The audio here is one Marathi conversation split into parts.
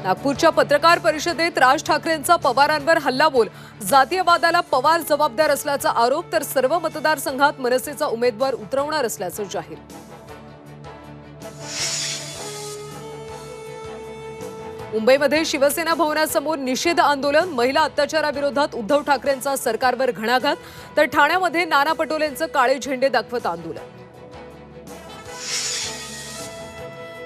नागपूरच्या पत्रकार परिषदेत राज ठाकरेंचा पवारांवर हल्लाबोल, जातीयवादाला पवार जबाबदार असल्याचा आरोप, तर सर्व मतदारसंघात मनसेचा उमेदवार उतरवणार असल्याचं जाहीर. मुंबईमध्ये शिवसेना भवनासमोर निषेध आंदोलन, महिला अत्याचाराविरोधात उद्धव ठाकरेंचा सरकारवर घणाघात, तर ठाण्यामध्ये नाना पटोलेंचं काळे झेंडे दाखवत आंदोलन.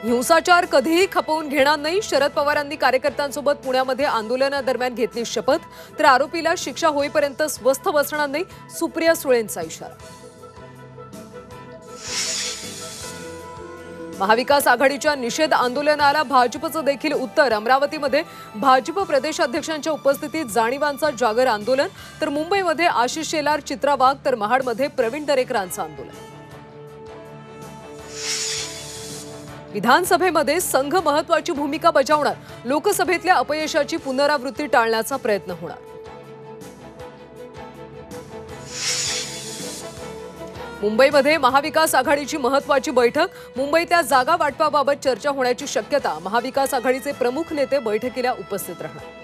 हिंसाचार कधीही खपवून घेणार नाही, शरद पवारांनी कार्यकर्त्यांसोबत पुण्यामध्ये आंदोलनादरम्यान घेतली शपथ, तर आरोपीला शिक्षा होईपर्यंत स्वस्थ बसणार नाही, सुप्रिया सुळेंचा इशारा. महाविकास आघाडीच्या निषेध आंदोलनाला भाजपचं देखील उत्तर. अमरावतीमध्ये भाजप प्रदेशाध्यक्षांच्या उपस्थितीत जाणीवांचा जागर आंदोलन, तर मुंबईमध्ये आशिष शेलार, चित्रा वाघ, तर महाडमध्ये प्रवीण दरेकरांचं आंदोलन. विधानसभेमध्ये संघ महत्त्वाची भूमिका बजावणार, लोकसभेतल्या अपयशाची पुनरावृत्ती टाळण्याचा प्रयत्न होणार. मुंबईमध्ये महाविकास आघाडीची महत्त्वाची बैठक, मुंबईतल्या जागा वाटपाबाबत चर्चा होण्याची शक्यता. महाविकास आघाडीचे प्रमुख नेते बैठकीला उपस्थित राहणार.